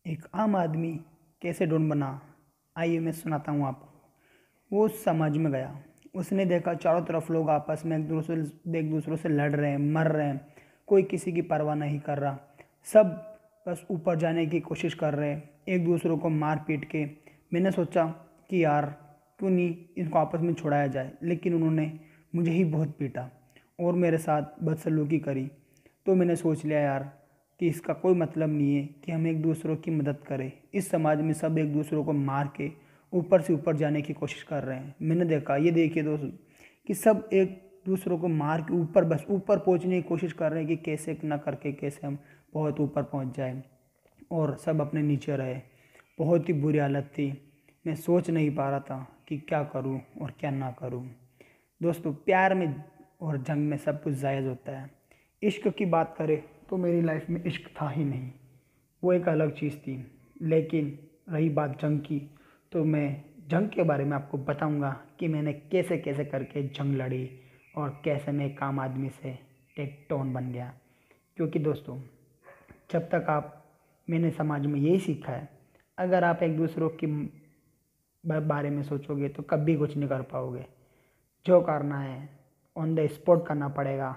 एक आम आदमी कैसे ढूंढ बना। आइए मैं सुनाता हूँ आपको। वो समाज में गया। उसने देखा चारों तरफ लोग आपस में एक दूसरों से लड़ रहे हैं, मर रहे हैं। कोई किसी की परवाह नहीं कर रहा। सब बस ऊपर जाने की कोशिश कर रहे हैं, एक दूसरों को मार पीट के। मैंने सोचा कि यार क्यों नहीं इनको आपस में छुड़ाया जाए, लेकिन उन्होंने मुझे ही बहुत पीटा और मेरे साथ बदसलूकी करी। तो मैंने सोच लिया यार कि इसका कोई मतलब नहीं है कि हम एक दूसरों की मदद करें। इस समाज में सब एक दूसरों को मार के ऊपर से ऊपर जाने की कोशिश कर रहे हैं। मैंने देखा, ये देखिए दोस्तों, कि सब एक दूसरों को मार के ऊपर बस ऊपर पहुंचने की कोशिश कर रहे हैं कि कैसे ना करके कैसे हम बहुत ऊपर पहुंच जाए, और सब अपने नीचे रहे। बहुत ही बुरी हालत थी। मैं सोच नहीं पा रहा था कि क्या करूं और क्या ना करूं। दोस्तों, प्यार में और जंग में सब कुछ जायज़ होता है। इश्क की बात करें तो मेरी लाइफ में इश्क था ही नहीं, वो एक अलग चीज़ थी। लेकिन रही बात जंग की, तो मैं जंग के बारे में आपको बताऊंगा कि मैंने कैसे कैसे करके जंग लड़ी और कैसे मैं एक आम आदमी से एक डॉन बन गया। क्योंकि दोस्तों, जब तक आप मैंने समाज में यही सीखा है, अगर आप एक दूसरों की बारे में सोचोगे तो कभी कुछ नहीं कर पाओगे। जो करना है ऑन द स्पॉट करना पड़ेगा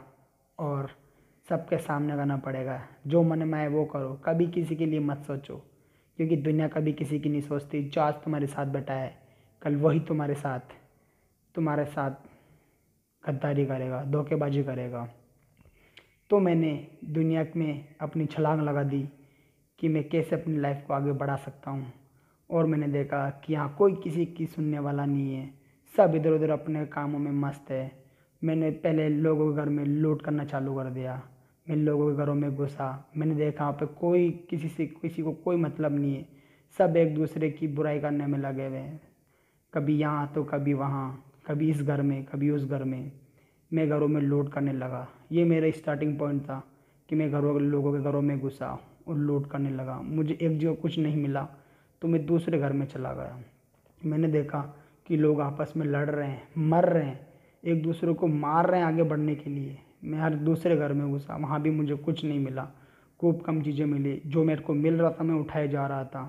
और सबके सामने करना पड़ेगा। जो मन में आए वो करो, कभी किसी के लिए मत सोचो, क्योंकि दुनिया कभी किसी की नहीं सोचती। जो आज तुम्हारे साथ बैठा है, कल वही तुम्हारे साथ गद्दारी करेगा, धोखेबाजी करेगा। तो मैंने दुनिया में अपनी छलांग लगा दी कि मैं कैसे अपनी लाइफ को आगे बढ़ा सकता हूँ। और मैंने देखा कि यहाँ कोई किसी की सुनने वाला नहीं है, सब इधर उधर अपने कामों में मस्त है। मैंने पहले लोगों के घर में लूट करना चालू कर दिया। मैं लोगों के घरों में घुसा। मैंने देखा वहाँ पे कोई किसी को कोई मतलब नहीं है। सब एक दूसरे की बुराई करने में लगे हुए हैं, कभी यहाँ तो कभी वहाँ, कभी इस घर में कभी उस घर में। मैं घरों में लूट करने लगा। ये मेरा स्टार्टिंग पॉइंट था कि मैं लोगों के घरों में घुसा और लूट करने लगा। मुझे एक जगह कुछ नहीं मिला तो मैं दूसरे घर में चला गया। मैंने देखा कि लोग आपस में लड़ रहे हैं, मर रहे हैं, एक दूसरे को मार रहे हैं आगे बढ़ने के लिए। मैं हर दूसरे घर में घुसा, वहाँ भी मुझे कुछ नहीं मिला। खूब कम चीज़ें मिली। जो मेरे को मिल रहा था मैं उठाए जा रहा था।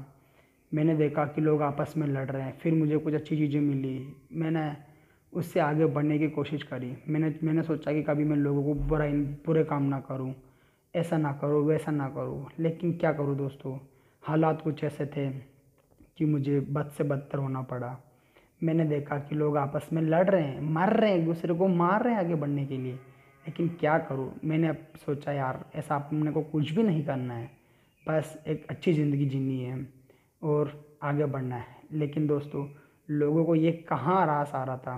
मैंने देखा कि लोग आपस में लड़ रहे हैं, फिर मुझे कुछ अच्छी चीज़ें मिली। मैंने उससे आगे बढ़ने की कोशिश करी। मैंने सोचा कि कभी मैं लोगों को बुरे काम ना करूं, ऐसा ना करूं, वैसा ना करूं। लेकिन क्या करूं दोस्तों, हालात कुछ ऐसे थे कि मुझे बद से बदतर होना पड़ा। मैंने देखा कि लोग आपस में लड़ रहे हैं, मर रहे हैं, एक दूसरे को मार रहे हैं आगे बढ़ने के लिए। लेकिन क्या करूं, मैंने अब सोचा यार ऐसा अपने को कुछ भी नहीं करना है, बस एक अच्छी ज़िंदगी जीनी है और आगे बढ़ना है। लेकिन दोस्तों, लोगों को ये कहाँ रास आ रहा था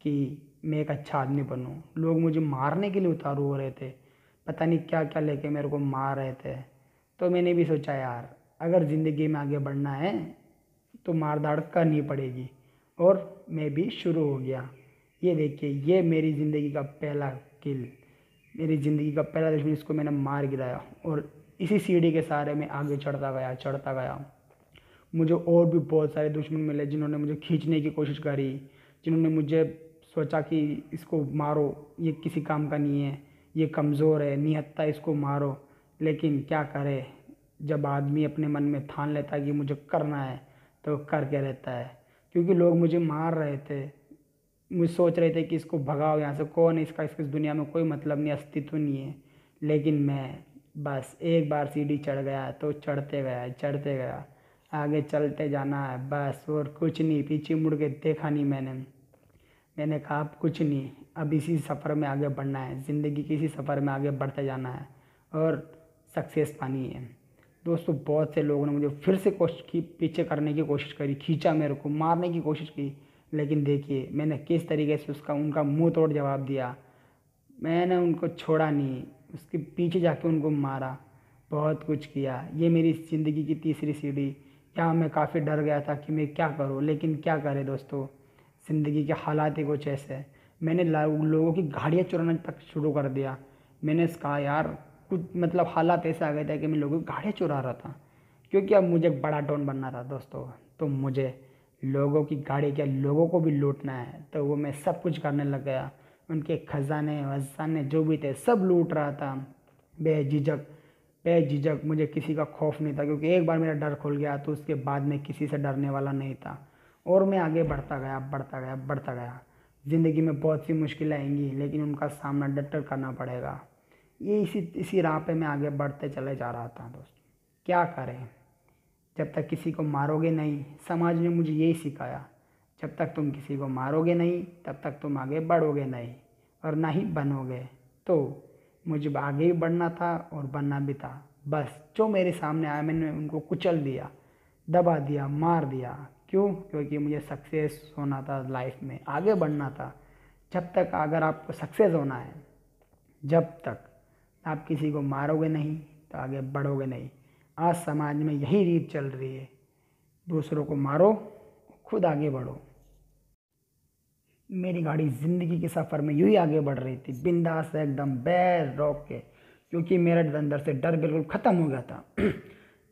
कि मैं एक अच्छा आदमी बनूं। लोग मुझे मारने के लिए उतारू हो रहे थे, पता नहीं क्या क्या लेके मेरे को मार रहे थे। तो मैंने भी सोचा यार अगर ज़िंदगी में आगे बढ़ना है तो मार धाड़ करनी पड़ेगी, और मैं भी शुरू हो गया। ये देखिए, ये मेरी ज़िंदगी का पहला किल, मेरी ज़िंदगी का पहला दुश्मन, इसको मैंने मार गिराया। और इसी सीढ़ी के सहारे मैं आगे चढ़ता गया। मुझे और भी बहुत सारे दुश्मन मिले जिन्होंने मुझे खींचने की कोशिश करी, जिन्होंने मुझे सोचा कि इसको मारो, ये किसी काम का नहीं है, ये कमज़ोर है, निहत्था, इसको मारो। लेकिन क्या करे, जब आदमी अपने मन में ठान लेता है कि मुझे करना है तो करके रहता है। क्योंकि लोग मुझे मार रहे थे, मुझे सोच रहे थे कि इसको भगाओ यहाँ से, कौन है इसका, इसकी इस दुनिया में कोई मतलब नहीं, अस्तित्व नहीं है। लेकिन मैं बस एक बार सीढ़ी चढ़ गया तो चढ़ते गया, आगे चलते जाना है बस, और कुछ नहीं। पीछे मुड़ के देखा नहीं मैंने कहा अब कुछ नहीं, अब इसी सफ़र में आगे बढ़ना है, ज़िंदगी के इसी सफ़र में आगे बढ़ते जाना है और सक्सेस पानी है। दोस्तों, बहुत से लोगों ने मुझे फिर से कोशिश की, पीछे करने की कोशिश करी, खींचा, मेरे को मारने की कोशिश की। लेकिन देखिए मैंने किस तरीके से उनका मुंह तोड़ जवाब दिया। मैंने उनको छोड़ा नहीं, उसके पीछे जाके उनको मारा, बहुत कुछ किया। ये मेरी ज़िंदगी की तीसरी सीढ़ी। यहाँ मैं काफ़ी डर गया था कि मैं क्या करूँ, लेकिन क्या करें दोस्तों, ज़िंदगी के हालात ही कुछ ऐसे हैं। मैंने लोगों की गाड़ियाँ चुराना तक शुरू कर दिया। मैंने कहा यार कुछ मतलब हालात ऐसे आ गए थे कि मैं लोगों की गाड़ियाँ चुरा रहा था, क्योंकि अब मुझे एक बड़ा डॉन बनना था दोस्तों। तो मुझे लोगों की गाड़ी, क्या लोगों को भी लूटना है, तो वो मैं सब कुछ करने लग गया। उनके खजाने वजाने जो भी थे सब लूट रहा था बेझिझक। बेझिझक, मुझे किसी का खौफ नहीं था, क्योंकि एक बार मेरा डर खुल गया तो उसके बाद मैं किसी से डरने वाला नहीं था। और मैं आगे बढ़ता गया, बढ़ता गया, बढ़ता गया। ज़िंदगी में बहुत सी मुश्किलें आएंगी, लेकिन उनका सामना डट कर करना पड़ेगा। ये इसी राह पे मैं आगे बढ़ते चले जा रहा था दोस्त। क्या करें, जब तक किसी को मारोगे नहीं, समाज ने मुझे यही सिखाया, जब तक तुम किसी को मारोगे नहीं तब तक तुम आगे बढ़ोगे नहीं और ना ही बनोगे। तो मुझे आगे भी बढ़ना था और बनना भी था। बस जो मेरे सामने आया मैंने उनको कुचल दिया, दबा दिया, मार दिया। क्यों? क्योंकि मुझे सक्सेस होना था, लाइफ में आगे बढ़ना था। जब तक अगर आपको सक्सेस होना है, जब तक आप किसी को मारोगे नहीं तो आगे बढ़ोगे नहीं। आज समाज में यही रीत चल रही है, दूसरों को मारो, खुद आगे बढ़ो। मेरी गाड़ी ज़िंदगी के सफ़र में यूं ही आगे बढ़ रही थी, बिंदास से एकदम बैर रोक के, क्योंकि मेरे अंदर से डर बिल्कुल ख़त्म हो गया था।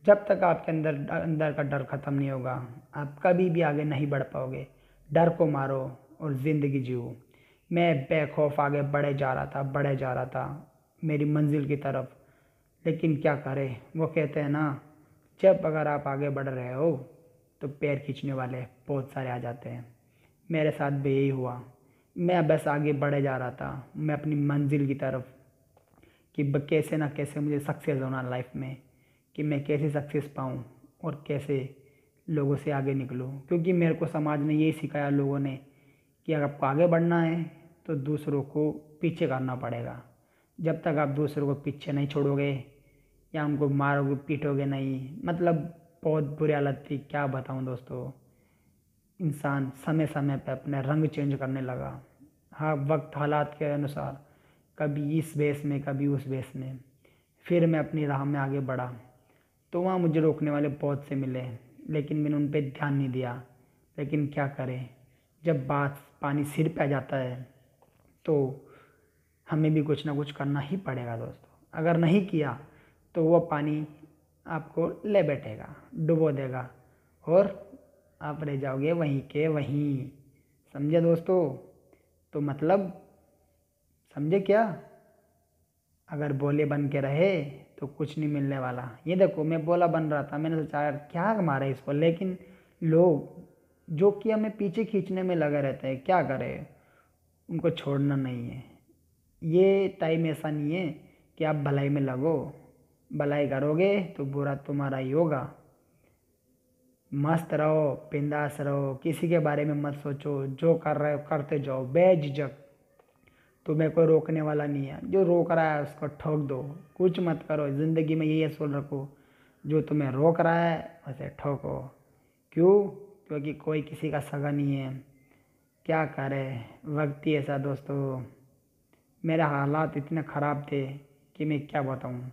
जब तक आपके अंदर अंदर का डर ख़त्म नहीं होगा, आप कभी भी आगे नहीं बढ़ पाओगे। डर को मारो और ज़िंदगी जियो। मैं बेखौफ आगे बढ़े जा रहा था, बढ़े जा रहा था मेरी मंजिल की तरफ। लेकिन क्या करें, वो कहते हैं ना, जब अगर आप आगे बढ़ रहे हो तो पैर खींचने वाले बहुत सारे आ जाते हैं। मेरे साथ भी यही हुआ। मैं बस आगे बढ़े जा रहा था, मैं अपनी मंजिल की तरफ, कि कैसे ना कैसे मुझे सक्सेस होना लाइफ में, कि मैं कैसे सक्सेस पाऊँ और कैसे लोगों से आगे निकलूँ। क्योंकि मेरे को समाज ने यही सिखाया, लोगों ने, कि अगर आपको आगे बढ़ना है तो दूसरों को पीछे करना पड़ेगा। जब तक आप दूसरों को पीछे नहीं छोड़ोगे या उनको मारोगे पीटोगे नहीं, मतलब बहुत बुरी हालत थी, क्या बताऊँ दोस्तों। इंसान समय समय पर अपना रंग चेंज करने लगा। हाँ, वक्त हालात के अनुसार, कभी इस भेस में कभी उस भेस में। फिर मैं अपनी राह में आगे बढ़ा तो वहाँ मुझे रोकने वाले बहुत से मिले, लेकिन मैंने उन पर ध्यान नहीं दिया। लेकिन क्या करें, जब बात पानी सिर पे आ जाता है तो हमें भी कुछ ना कुछ करना ही पड़ेगा दोस्तों। अगर नहीं किया तो वो पानी आपको ले बैठेगा, डुबो देगा और आप रह जाओगे वहीं के वहीं। समझे दोस्तों? तो मतलब, समझे क्या? अगर बोले बन के रहे तो कुछ नहीं मिलने वाला। ये देखो, मैं बोला बन रहा था, मैंने सोचा यार क्या मारा इसको, लेकिन लोग जो कि हमें पीछे खींचने में लगे रहते हैं, क्या करें, उनको छोड़ना नहीं है। ये टाइम ऐसा नहीं है कि आप भलाई में लगो, भलाई करोगे तो बुरा तुम्हारा ही होगा। मस्त रहो, बिंदास रहो, किसी के बारे में मत सोचो, जो कर रहे हो करते जाओ बेझिझक। तुम्हें कोई रोकने वाला नहीं है, जो रोक रहा है उसको ठोक दो। कुछ मत करो, ज़िंदगी में यही असूल रखो, जो तुम्हें रोक रहा है उसे ठोको। क्यों? क्योंकि कोई किसी का सगा नहीं है। क्या करे, वक्त ही ऐसा दोस्तों। मेरे हालात इतने ख़राब थे कि मैं क्या बताऊँ,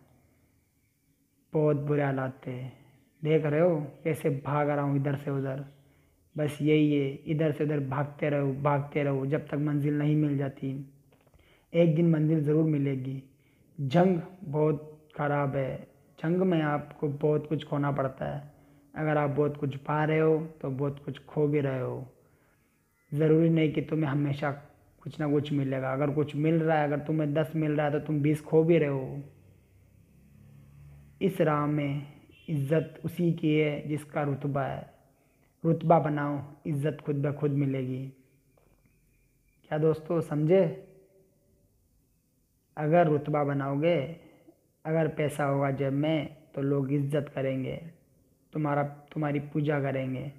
बहुत बुरे हालात थे। देख रहे हो कैसे भाग रहा हूँ इधर से उधर। बस यही है, इधर से उधर भागते रहो जब तक मंजिल नहीं मिल जाती। एक दिन मंजिल ज़रूर मिलेगी। जंग बहुत ख़राब है, जंग में आपको बहुत कुछ खोना पड़ता है। अगर आप बहुत कुछ पा रहे हो तो बहुत कुछ खो भी रहे हो। ज़रूरी नहीं कि तुम्हें हमेशा कुछ ना कुछ मिलेगा। अगर कुछ मिल रहा है, अगर तुम्हें 10 मिल रहा है तो तुम 20 खो भी रहे हो। इस राह में इज़्ज़त उसी की है जिसका रुतबा है। रुतबा बनाओ, इज़्ज़त खुद ब खुद मिलेगी। क्या दोस्तों, समझे? अगर रुतबा बनाओगे, अगर पैसा होगा जेब में तो लोग इज़्ज़त करेंगे, तुम्हारी पूजा करेंगे।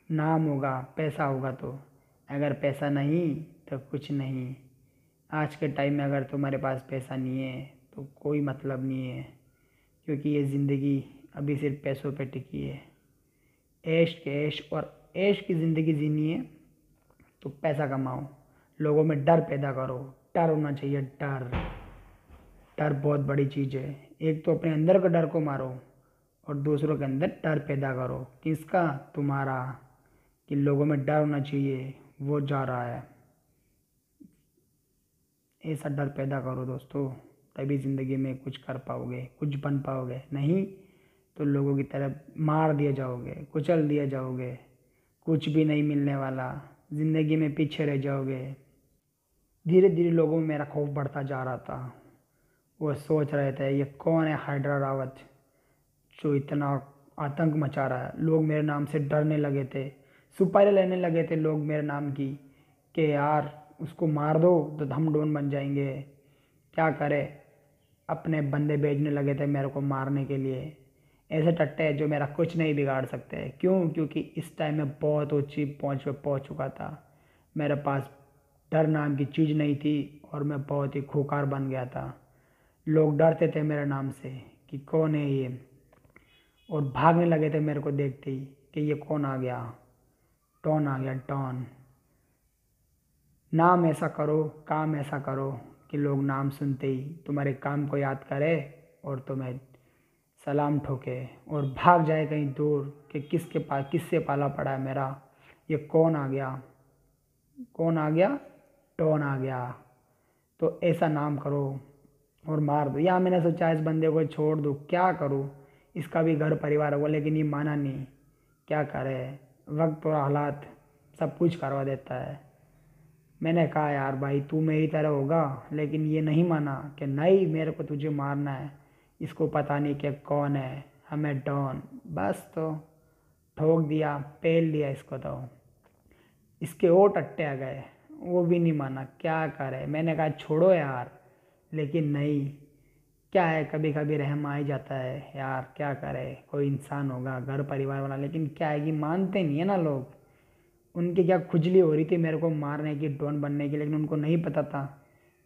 नाम होगा, पैसा होगा तो। अगर पैसा नहीं तो कुछ नहीं। आज के टाइम में अगर तुम्हारे पास पैसा नहीं है तो कोई मतलब नहीं है, क्योंकि ये ज़िंदगी अभी सिर्फ पैसों पे टिकी है। ऐश के ऐश, और ऐश की ज़िंदगी जीनी है तो पैसा कमाओ, लोगों में डर पैदा करो। डर होना चाहिए, डर। डर बहुत बड़ी चीज़ है। एक तो अपने अंदर के डर को मारो और दूसरों के अंदर डर पैदा करो। किसका? तुम्हारा। कि लोगों में डर होना चाहिए, वो जा रहा है, ऐसा डर पैदा करो दोस्तों। तभी ज़िंदगी में कुछ कर पाओगे, कुछ बन पाओगे। नहीं तो लोगों की तरह मार दिए जाओगे, कुचल दिए जाओगे, कुछ भी नहीं मिलने वाला, ज़िंदगी में पीछे रह जाओगे। धीरे धीरे लोगों में मेरा खौफ बढ़ता जा रहा था वो सोच रहे थे ये कौन है हाइड्रा रावत जो इतना आतंक मचा रहा है। लोग मेरे नाम से डरने लगे थे, सुपारी लेने लगे थे लोग मेरे नाम की कि यार उसको मार दो तो हम डॉन बन जाएंगे। क्या करे, अपने बंदे भेजने लगे थे मेरे को मारने के लिए। ऐसे टट्टे हैं जो मेरा कुछ नहीं बिगाड़ सकते। क्यों? क्योंकि इस टाइम में बहुत ऊंची पहुंच पे पहुंच चुका था। मेरे पास डर नाम की चीज़ नहीं थी और मैं बहुत ही खूंखार बन गया था। लोग डरते थे मेरे नाम से कि कौन है ये, और भागने लगे थे मेरे को देखते ही कि ये कौन आ गया, डॉन आ गया डॉन। नाम ऐसा करो, काम ऐसा करो कि लोग नाम सुनते ही तुम्हारे काम को याद करे और तुम्हें सलाम ठोके और भाग जाए कहीं दूर कि किसके पास किससे पाला पड़ा है मेरा, ये कौन आ गया, कौन आ गया, डॉन आ गया। तो ऐसा नाम करो और मार दो। या मैंने सोचा इस बंदे को छोड़ दूँ, क्या करूँ, इसका भी घर परिवार होगा, लेकिन ये माना नहीं। क्या करे, वक्त और हालात सब कुछ करवा देता है। मैंने कहा यार भाई तू मेरी तरह होगा, लेकिन ये नहीं माना कि नहीं मेरे को तुझे मारना है। इसको पता नहीं कि कौन है, हमें डॉन, बस तो ठोक दिया, पेल दिया इसको। तो इसके और टट्टे आ गए, वो भी नहीं माना। क्या करे, मैंने कहा छोड़ो यार, लेकिन नहीं। क्या है, कभी कभी रहम आ ही जाता है यार, क्या करे, कोई इंसान होगा घर परिवार वाला, लेकिन क्या है कि मानते नहीं है ना लोग। उनकी क्या खुजली हो रही थी मेरे को मारने की, डॉन बनने की, लेकिन उनको नहीं पता था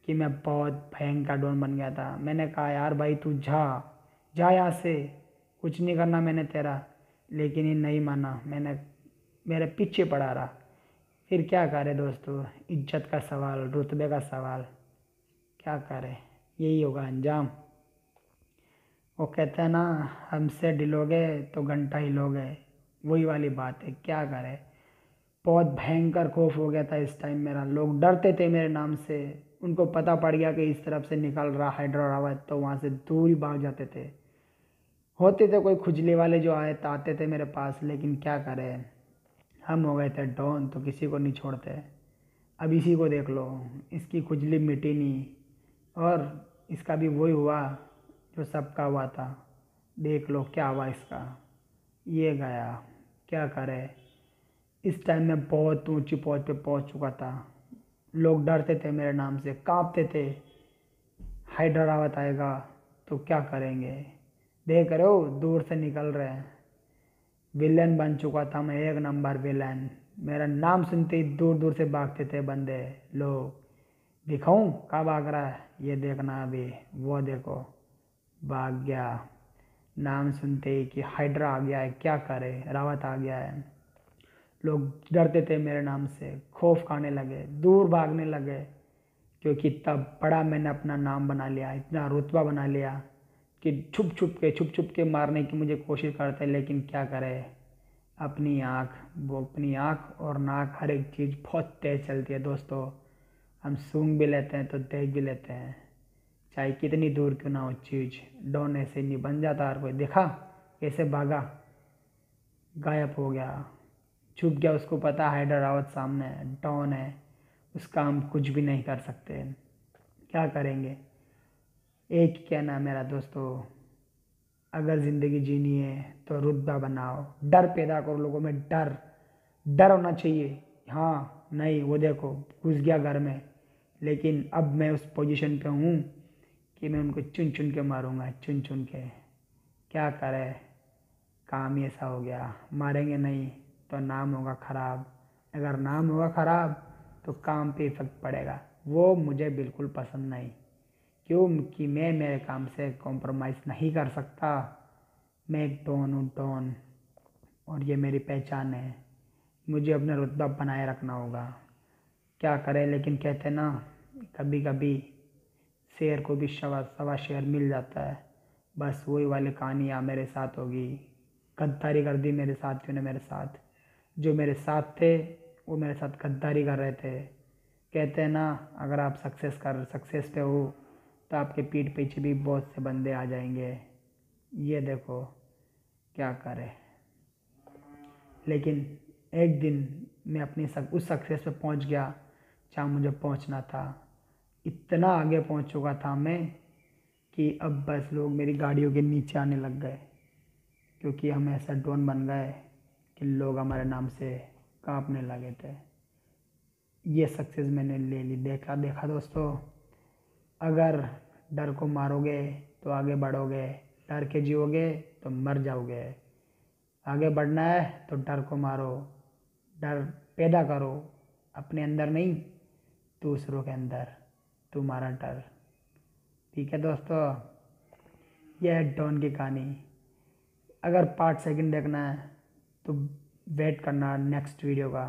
कि मैं बहुत भयंकर डॉन बन गया था। मैंने कहा यार भाई तू जा जा यहाँ से, कुछ नहीं करना मैंने तेरा, लेकिन ये नहीं माना। मैंने मेरे पीछे पड़ा रहा। फिर क्या करे दोस्तों, इज्जत का सवाल, रुतबे का सवाल, क्या करे, यही होगा अंजाम। वो कहते हैं ना, हमसे डिलोगे तो घंटा हिलोगे, वही वाली बात है। क्या करे, बहुत भयंकर खौफ हो गया था इस टाइम मेरा। लोग डरते थे मेरे नाम से, उनको पता पड़ गया कि इस तरफ से निकल रहा हाइड्रा रावत, तो वहाँ से दूर ही भाग जाते थे। होते थे कोई खुजली वाले जो आए तो आते थे मेरे पास, लेकिन क्या करें, हम हो गए थे डॉन तो किसी को नहीं छोड़ते। अब इसी को देख लो, इसकी खुजली मिटी नहीं और इसका भी वही हुआ जो सबका हुआ था। देख लो क्या हुआ इसका, ये गया। क्या करे, इस टाइम में बहुत ऊंची पहुंच पे पहुंच चुका था। लोग डरते थे मेरे नाम से, कांपते थे, हाइड्रा रावत आएगा तो क्या करेंगे। देख रहे हो दूर से निकल रहे हैं। विलन बन चुका था मैं, एक नंबर विलन। मेरा नाम सुनते ही दूर दूर से भागते थे बंदे लोग। दिखाऊं कहाँ भाग रहा है, ये देखना अभी, वो देखो भाग गया। नाम सुनते ही कि हाइड्रा आ गया है, क्या करे, रावत आ गया है। लोग डरते थे मेरे नाम से, खौफ खाने लगे, दूर भागने लगे, क्योंकि तब बड़ा मैंने अपना नाम बना लिया, इतना रुतबा बना लिया कि छुप छुप के मारने की मुझे कोशिश करते। लेकिन क्या करे, अपनी आँख, वो अपनी आँख और नाक, हर एक चीज़ बहुत तेज़ चलती है दोस्तों। हम सूंघ भी लेते हैं तो देख भी लेते हैं, चाहे कितनी दूर क्यों ना हो चीज़। डॉन ऐसे नहीं बन जाता हर कोई। देखा कैसे भागा, गायब हो गया, छुप गया। उसको पता हाइड्रा रावत सामने है, डॉन है, उसका हम कुछ भी नहीं कर सकते। क्या करेंगे, एक ही कहना है मेरा दोस्तों, अगर ज़िंदगी जीनी है तो रुतबा बनाओ, डर पैदा करो लोगों में। डर डर होना चाहिए। हाँ नहीं, वो देखो घुस गया घर में, लेकिन अब मैं उस पोजीशन पे हूँ कि मैं उनको चुन चुन के मारूंगा, चुन चुन के। क्या करे, काम ही ऐसा हो गया। मारेंगे नहीं तो नाम होगा ख़राब, अगर नाम होगा ख़राब तो काम पे इफेक्ट पड़ेगा। वो मुझे बिल्कुल पसंद नहीं। क्यों कि मैं मेरे काम से कॉम्प्रोमाइज़ नहीं कर सकता। मैं एक डॉन हूँ, डॉन, और ये मेरी पहचान है। मुझे अपना रुतबा बनाए रखना होगा। क्या करें, लेकिन कहते ना, कभी कभी शेर को भी सवा सवा शेर मिल जाता है। बस वही वाली कहानी यहाँ मेरे साथ होगी। गद्दारी कर दी मेरे साथियों ने मेरे साथ। जो मेरे साथ थे वो मेरे साथ गद्दारी कर रहे थे। कहते हैं ना, अगर आप सक्सेस पे हो तो आपके पीठ पीछे भी बहुत से बंदे आ जाएंगे। ये देखो क्या करें, लेकिन एक दिन मैं अपनी उस सक्सेस पे पहुंच गया जहाँ मुझे पहुंचना था। इतना आगे पहुंच चुका था मैं कि अब बस लोग मेरी गाड़ियों के नीचे आने लग गए, क्योंकि हम ऐसा डॉन बन गए कि लोग हमारे नाम से कांपने लगे थे। ये सक्सेस मैंने ले ली। देखा देखा दोस्तों, अगर डर को मारोगे तो आगे बढ़ोगे, डर के जियोगे तो मर जाओगे। आगे बढ़ना है तो डर को मारो, डर पैदा करो अपने अंदर नहीं, दूसरों के अंदर, तुम्हारा डर। ठीक है दोस्तों, यह है डॉन की कहानी। अगर पार्ट सेकंड देखना है तो वेट करना नेक्स्ट वीडियो का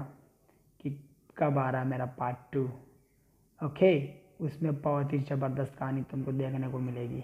कि कब आ रहा है मेरा पार्ट 2। ओके, उसमें बहुत ही ज़बरदस्त कहानी तुमको देखने को मिलेगी।